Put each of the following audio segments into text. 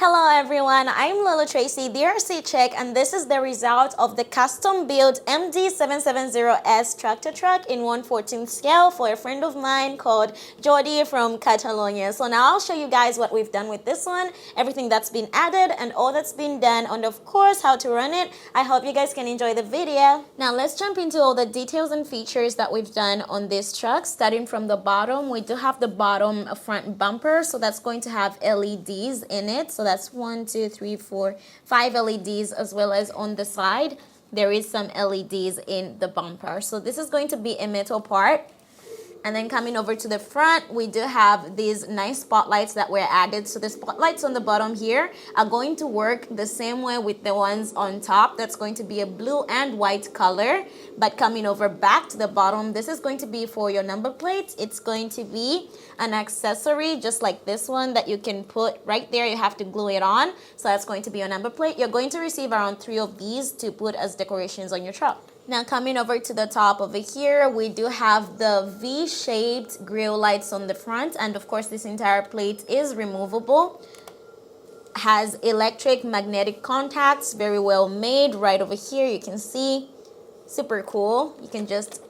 Hello everyone, I'm Lolo Tracy, the RC Check, and this is the result of the custom-built MD770S tractor-truck in 1/14 scale for a friend of mine called Jordi from Catalonia. So now I'll show you guys what we've done with this one, everything that's been added and all that's been done, and of course how to run it. I hope you guys can enjoy the video. Now let's jump into all the details and features that we've done on this truck. Starting from the bottom, we do have the bottom front bumper, so that's going to have LEDs in it. So that's 1, 2, 3, 4, 5 LEDs, as well as on the side there is some LEDs in the bumper. So this is going to be a metal part. And then coming over to the front, we do have these nice spotlights that were added. So the spotlights on the bottom here are going to work the same way with the ones on top. That's going to be a blue and white color. But coming over back to the bottom, this is going to be for your number plates. It's going to be an accessory just like this one that you can put right there. You have to glue it on. So that's going to be your number plate. You're going to receive around 3 of these to put as decorations on your truck. Now coming over to the top over here, we do have the V-shaped grille lights on the front, and of course this entire plate is removable. Has electric magnetic contacts, very well made. Right over here you can see, super cool. You can just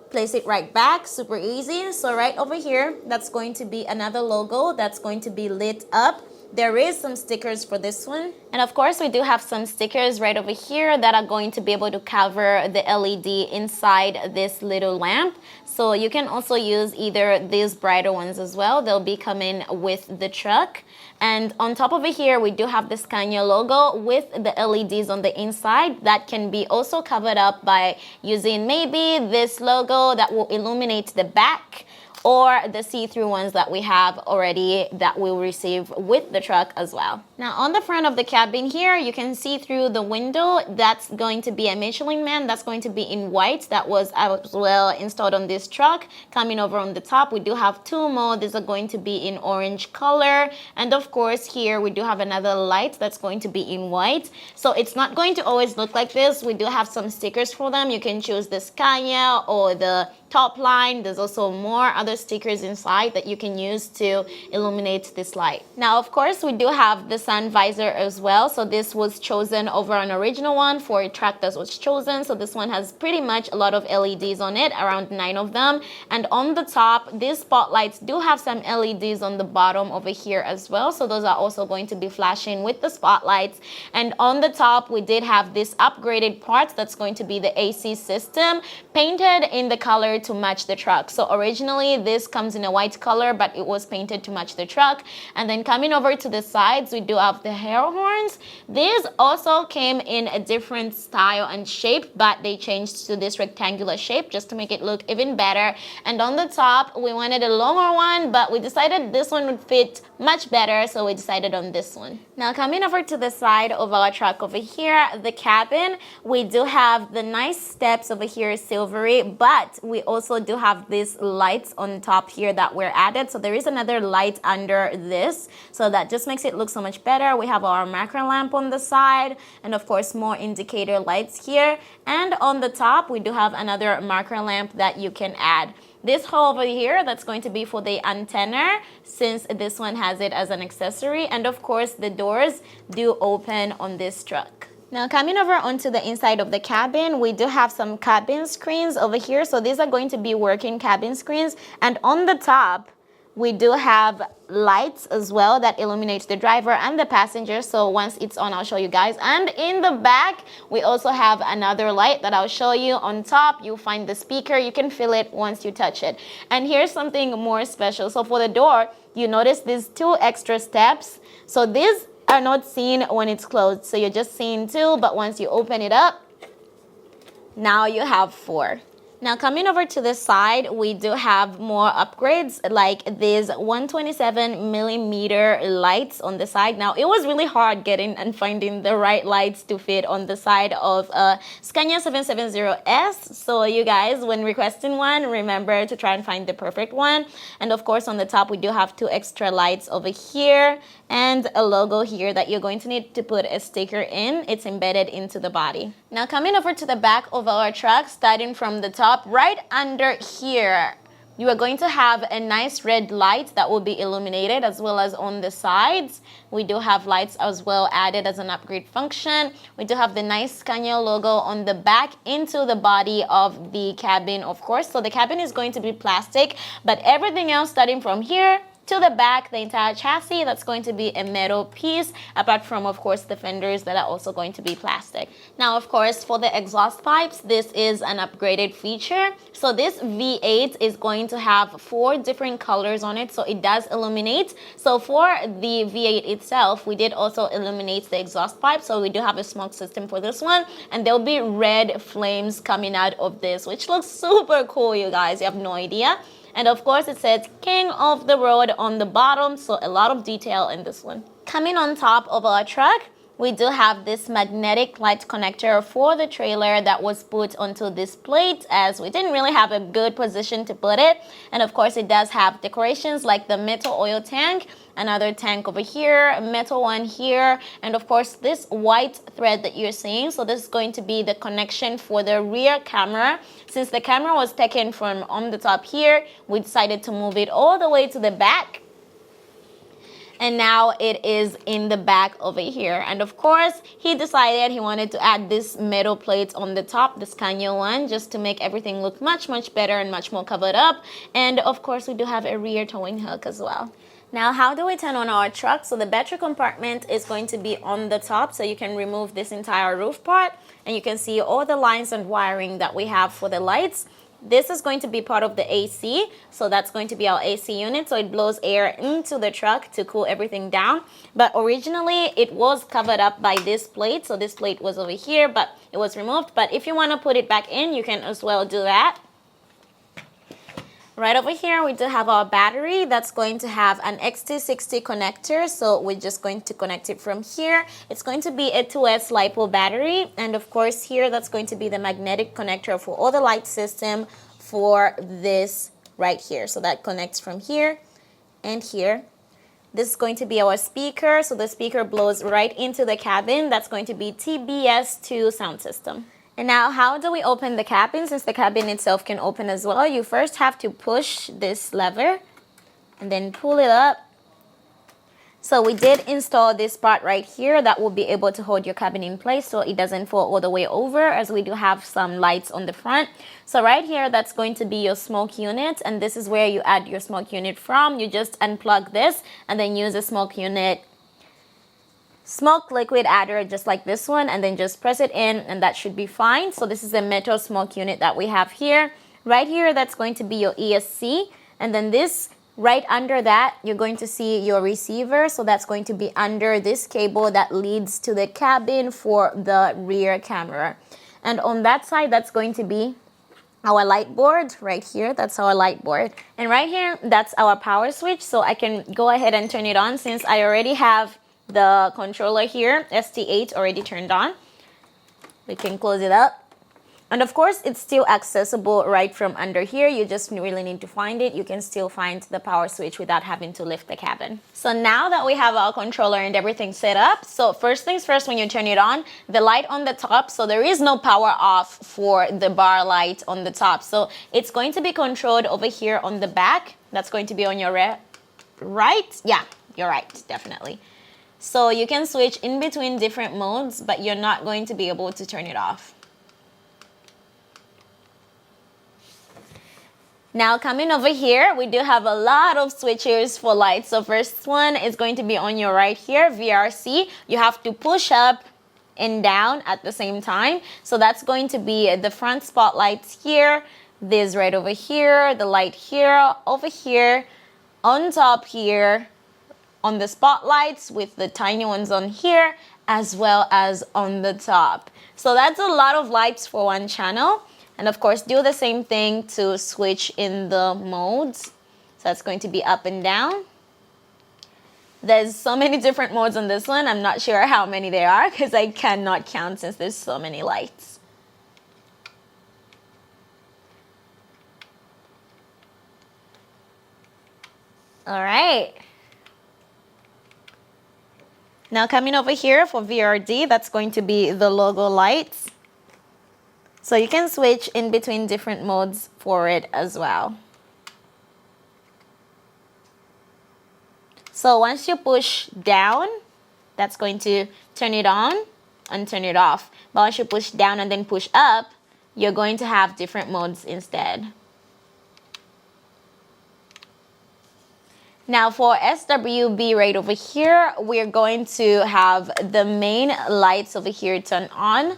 place it right back, super easy. So right over here, that's going to be another logo that's going to be lit up. There is some stickers for this one. And of course, we do have some stickers right over here that are going to be able to cover the LED inside this little lamp. So you can also use either these brighter ones as well. They'll be coming with the truck. And on top over here, we do have the Scania logo with the LEDs on the inside that can be also covered up by using maybe this logo that will illuminate the back, or the see-through ones that we have already that we'll receive with the truck as well. Now on the front of the cabin here, you can see through the window. That's going to be a Michelin Man. That's going to be in white. That was as well installed on this truck. Coming over on the top, we do have 2 more. These are going to be in orange color. And of course here we do have another light that's going to be in white. So it's not going to always look like this. We do have some stickers for them. You can choose the Scania or the top line. There's also more other stickers inside that you can use to illuminate this light. Now of course we do have the sun visor as well. So this was chosen over an original one for a truck that was chosen. So this one has pretty much a lot of LEDs on it, around 9 of them. And on the top, these spotlights do have some LEDs on the bottom over here as well. So those are also going to be flashing with the spotlights. And on the top, we did have this upgraded part that's going to be the AC system, painted in the color to match the truck. So originally this comes in a white color, but it was painted to match the truck. And then coming over to the sides, we do have the air horns. These also came in a different style and shape, but they changed to this rectangular shape just to make it look even better. And on the top, we wanted a longer one, but we decided this one would fit much better, so we decided on this one. Now coming over to the side of our truck over here, the cabin, we do have the nice steps over here, silvery, but we also do have these lights on top here that were added. So there is another light under this, so that just makes it look so much better. We have our macro lamp on the side, and of course more indicator lights here. And on the top, we do have another macro lamp that you can add. This hole over here, that's going to be for the antenna, since this one has it as an accessory. And of course, the doors do open on this truck. Now coming over onto the inside of the cabin, we do have some cabin screens over here. So these are going to be working cabin screens. And on the top, we do have lights as well that illuminate the driver and the passenger. So once it's on, I'll show you guys. And in the back, we also have another light that I'll show you. On top, you'll find the speaker. You can feel it once you touch it. And here's something more special. So for the door, you notice these 2 extra steps. So these are not seen when it's closed. So you're just seeing 2, but once you open it up, now you have 4. Now coming over to the side, we do have more upgrades like these 127 millimeter lights on the side. Now it was really hard getting and finding the right lights to fit on the side of a Scania 770S. So you guys, when requesting one, remember to try and find the perfect one. And of course on the top, we do have 2 extra lights over here and a logo here that you're going to need to put a sticker in. It's embedded into the body. Now coming over to the back of our truck, starting from the top, right under here, you are going to have a nice red light that will be illuminated, as well as on the sides. We do have lights as well added as an upgrade function. We do have the nice Scania logo on the back into the body of the cabin, of course. So the cabin is going to be plastic, but everything else starting from here to the back, the entire chassis, that's going to be a metal piece, apart from, of course, the fenders that are also going to be plastic. Now, of course, for the exhaust pipes, this is an upgraded feature. So this V8 is going to have 4 different colors on it, so it does illuminate. So for the V8 itself, we did also illuminate the exhaust pipe, so we do have a smoke system for this one, and there'll be red flames coming out of this, which looks super cool, you guys. You have no idea. And of course, it says King of the Road on the bottom, so a lot of detail in this one. Coming on top of our truck, we do have this magnetic light connector for the trailer that was put onto this plate, as we didn't really have a good position to put it. And of course, it does have decorations like the metal oil tank, another tank over here, a metal one here, and of course this white thread that you're seeing. So this is going to be the connection for the rear camera. Since the camera was taken from on the top here, we decided to move it all the way to the back, and now it is in the back over here. And of course, he decided he wanted to add this metal plate on the top, the Scania one, just to make everything look much better and much more covered up. And of course, we do have a rear towing hook as well. Now, how do we turn on our truck? So the battery compartment is going to be on the top, so you can remove this entire roof part, and you can see all the lines and wiring that we have for the lights. This is going to be part of the AC, so that's going to be our AC unit, so it blows air into the truck to cool everything down. But originally, it was covered up by this plate, so this plate was over here, but it was removed. But if you want to put it back in, you can as well do that. Right over here, we do have our battery that's going to have an XT60 connector, so we're just going to connect it from here. It's going to be a 2S LiPo battery, and of course here, that's going to be the magnetic connector for all the light system for this right here. So that connects from here and here. This is going to be our speaker, so the speaker blows right into the cabin. That's going to be TBS2 sound system. And now, how do we open the cabin? Since the cabin itself can open as well, you first have to push this lever and then pull it up. So we did install this part right here that will be able to hold your cabin in place so it doesn't fall all the way over, as we do have some lights on the front. So right here, that's going to be your smoke unit, and this is where you add your smoke unit from. You just unplug this and then use a smoke unit smoke liquid adder just like this one, and then just press it in, and that should be fine. So this is a metal smoke unit that we have here. Right here, that's going to be your ESC, and then this right under that, you're going to see your receiver. So that's going to be under this cable that leads to the cabin for the rear camera. And on that side, that's going to be our light board right here. That's our light board. And right here, that's our power switch. So I can go ahead and turn it on since I already have the controller here, ST8, already turned on. We can close it up. And of course, it's still accessible right from under here. You just really need to find it. You can still find the power switch without having to lift the cabin. So now that we have our controller and everything set up, so first things first, when you turn it on, the light on the top, so there is no power off for the bar light on the top. So it's going to be controlled over here on the back. That's going to be on your right. Yeah, you're right, definitely. So you can switch in between different modes, but you're not going to be able to turn it off. Now coming over here, we do have a lot of switches for lights. So first one is going to be on your right here, VRC. You have to push up and down at the same time. So that's going to be the front spotlights here, this right over here, the light here, over here, on top here, on the spotlights with the tiny ones on here, as well as on the top. So that's a lot of lights for one channel. And of course, do the same thing to switch in the modes. So that's going to be up and down. There's so many different modes on this one. I'm not sure how many there are because I cannot count since there's so many lights. All right. Now coming over here for VRD, that's going to be the logo lights. So you can switch in between different modes for it as well. So once you push down, that's going to turn it on and turn it off. But once you push down and then push up, you're going to have different modes instead. Now for SWB right over here, we're going to have the main lights over here turn on.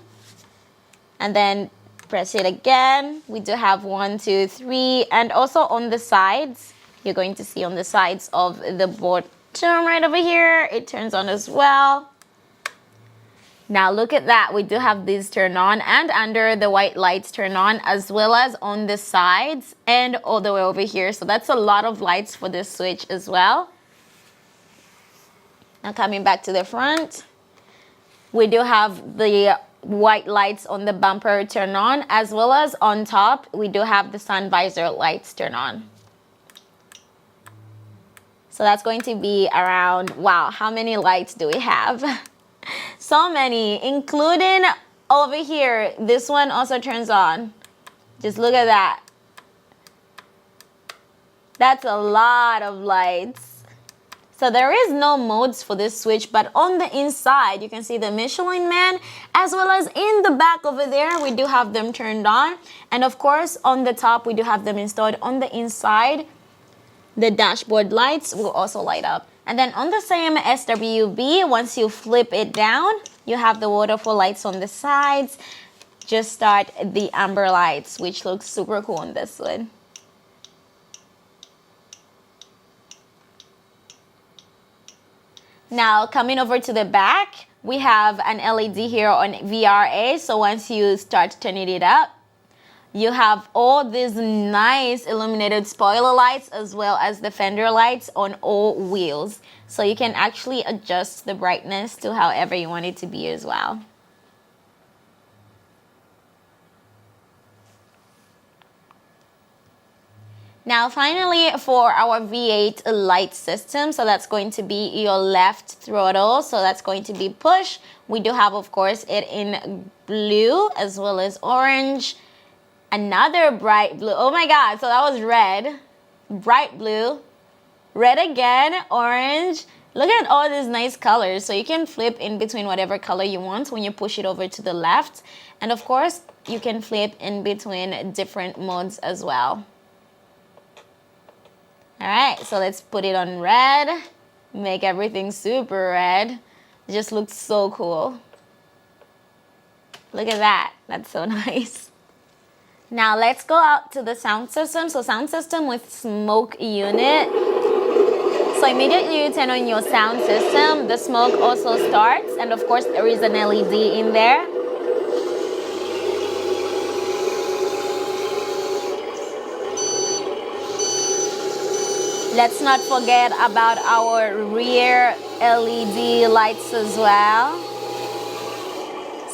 And then press it again. We do have 1, 2, 3. And also on the sides, you're going to see on the sides of the bottom right over here, it turns on as well. Now look at that, we do have these turn on and under the white lights turn on, as well as on the sides and all the way over here. So that's a lot of lights for this switch as well. Now coming back to the front, we do have the white lights on the bumper turn on, as well as on top we do have the sun visor lights turn on. So that's going to be around, wow, how many lights do we have? So many, including over here. This one also turns on. Just look at that. That's a lot of lights. So there is no modes for this switch, but on the inside, you can see the Michelin Man, as well as in the back over there, we do have them turned on. And of course, on the top, we do have them installed on the inside. The dashboard lights will also light up. And then on the same SWB, once you flip it down, you have the waterfall lights on the sides. Just start the amber lights, which looks super cool on this one. Now coming over to the back, we have an LED here on VRA. So once you start turning it up, you have all these nice illuminated spoiler lights, as well as the fender lights on all wheels. So you can actually adjust the brightness to however you want it to be as well. Now finally, for our V8 light system, so that's going to be your left throttle, so that's going to be push. We do have, of course, it in blue as well as orange. Another bright blue, oh my god, so that was red, bright blue, red again, orange. Look at all these nice colors. So you can flip in between whatever color you want when you push it over to the left. And of course, you can flip in between different modes as well. All right, so let's put it on red, make everything super red. It just looks so cool. Look at that, that's so nice. Now let's go out to the sound system. So sound system with smoke unit. So immediately you turn on your sound system, the smoke also starts, and of course there is an LED in there. Let's not forget about our rear LED lights as well.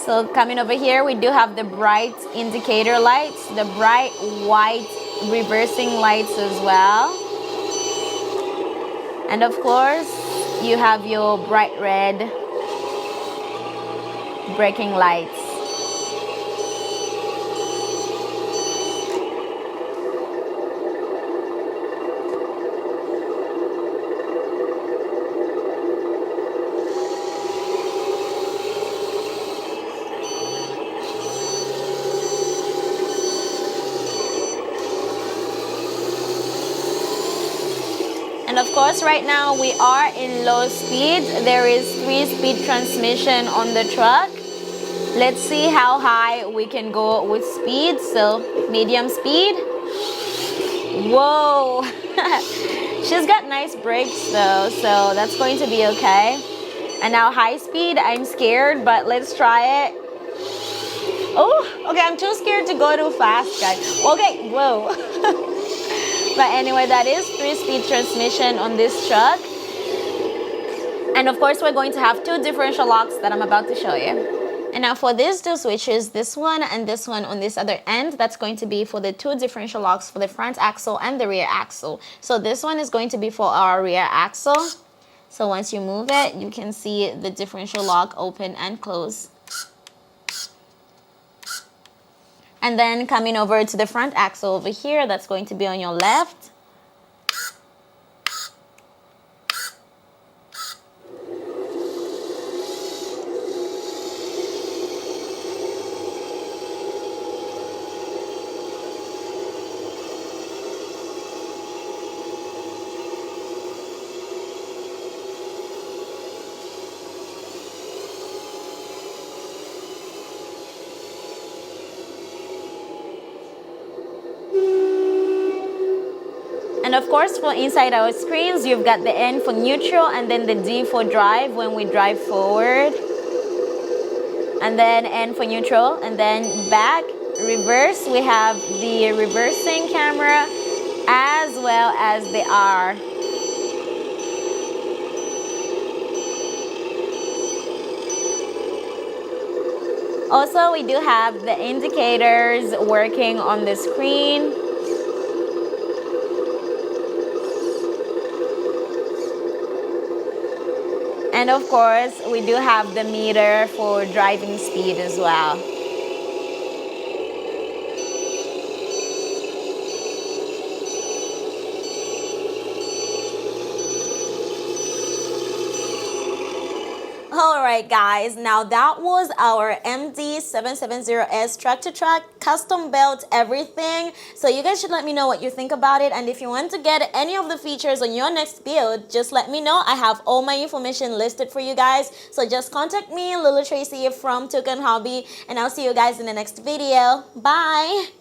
So coming over here, we do have the bright indicator lights, the bright white reversing lights as well. And of course, you have your bright red braking lights. And of course, right now we are in low speed. There is 3-speed transmission on the truck. Let's see how high we can go with speed. So medium speed. Whoa. She's got nice brakes though, so that's going to be okay. And now high speed, I'm scared, but let's try it. Oh, okay, I'm too scared to go too fast, guys. Okay, whoa. But anyway, that is 3-speed transmission on this truck. And of course, we're going to have 2 differential locks that I'm about to show you. And now for these 2 switches, this one and this one on this other end, that's going to be for the 2 differential locks for the front axle and the rear axle. So this one is going to be for our rear axle. So once you move it, you can see the differential lock open and close. And then coming over to the front axle over here, that's going to be on your left. And of course, for inside our screens, you've got the N for neutral and then the D for drive when we drive forward. And then N for neutral, and then back, reverse. We have the reversing camera as well as the R. Also, we do have the indicators working on the screen. And of course, we do have the meter for driving speed as well. Alright guys, now that was our MD770S tractor-track custom built everything. So you guys should let me know what you think about it, and if you want to get any of the features on your next build, just let me know. I have all my information listed for you guys. So just contact me, Lulu Tracy from Toucan Hobby, and I'll see you guys in the next video. Bye!